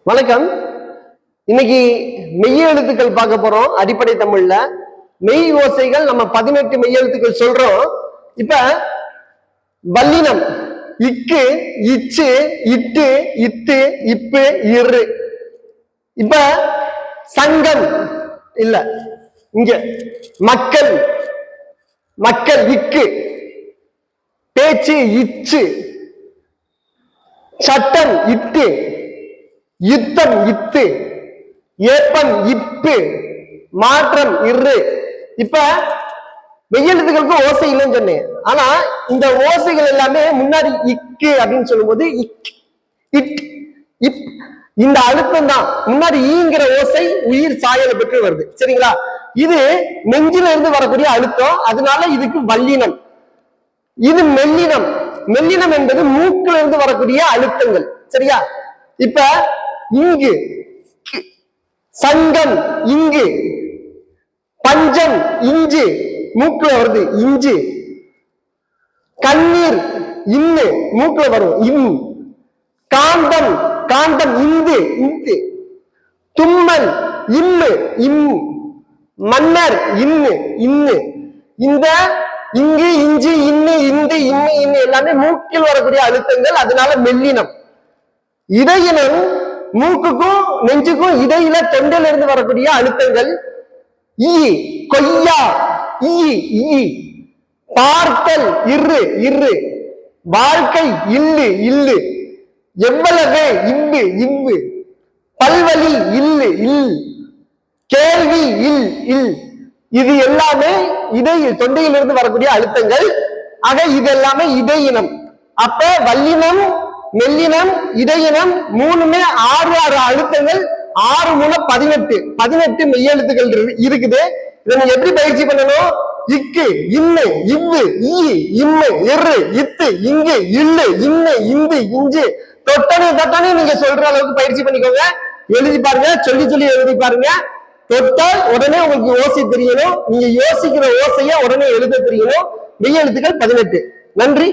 வணக்கம். இன்னைக்கு மெய் எழுத்துக்கள் பார்க்க போறோம். அடிப்படை தமிழ்ல மெய் ஓசைகள் நம்ம 18 மெய் எழுத்துக்கள் சொல்றோம். இப்ப வல்லினம் இக்கு, இச்சு, இட்டு, இத்து, இப்பு, இரு. இப்ப சங்கம் இல்ல, இங்க மக்கள், மக்கள் இக்கு, பேச்சு இச்சு, சட்டம் இட்டு, யுத்தம் இத்து, ஏப்பம் இப்பு, மாற்றம் இரு. இப்ப மெய்யெழுத்துக்களுக்கு ஓசை இல்லைன்னு சொன்னேன். ஆனா இந்த ஓசைகள் எல்லாமே முன்னாடி இக்கு அப்படின்னு சொல்லும் போது இந்த அழுத்தம் தான் முன்னாடி ஈங்கிற ஓசை உயிர் சாயலை பெற்று வருது. சரிங்களா? இது நெஞ்சில இருந்து வரக்கூடிய அழுத்தம், அதனால இதுக்கு வல்லினம். இது மெல்லினம். மெல்லினம் என்பது மூக்குல இருந்து வரக்கூடிய அழுத்தங்கள். சரியா? இப்ப இங்கு சங்கம், இங்கு பஞ்சம், இஞ்சு மூக்குல வருது, இஞ்சு. கண்ணீர் இன்னு மூக்குல வரும், இம். காந்தம், காந்தம் இந்து, இந்து. தும்மல் இம்மு, இம். மன்னர் இன்னு, இன்னு. இந்த இங்கு, இஞ்சு, இன்னு, இந்து, இம்மு, இன்னு எல்லாமே மூக்கில் வரக்கூடிய அழுத்தங்கள், அதனால மெல்லினம். இடையினம் மூக்குக்கும் நெஞ்சுக்கும் இடையில தொண்டையில இருந்து வரக்கூடிய அழுத்தங்கள். ஈ கொய்யா, ஈ ஈ. பார்த்தல் இரு, இரு. வாழ்க்கை இல்லு, இல்லு. எவ்வளவு இவ்வு, இவ்வு. பல்வலி இல்லு, இல். கேள்வி இல், இல். இது எல்லாமே தொண்டையிலிருந்து வரக்கூடிய அழுத்தங்கள். ஆக இது எல்லாமே இடையினம். அப்ப வல்லினம், மெல்லினம், இடையினம் மூணுமே 6 அழுத்தங்கள். 6 மூணு 18 மெய்யெழுத்துக்கள் இருக்குது. இதை நீங்க எப்படி பயிற்சி பண்ணணும்? இக்கு, இன்னு, இவ்வு, ஈ, இம்மு, இரு, இத்து, இங்கு, இல்லு, இன்னு, இந்து, இஞ்சு. தொட்டனே நீங்க சொல்ற அளவுக்கு பயிற்சி பண்ணிக்கோங்க. எழுதி பாருங்க, சொல்லி சொல்லி எழுதி பாருங்க. தொட்டால் உடனே உங்களுக்கு ஓசை தெரியணும். நீங்க யோசிக்கிற ஓசைய உடனே எழுத தெரியணும். மெய்யெழுத்துக்கள் 18. நன்றி.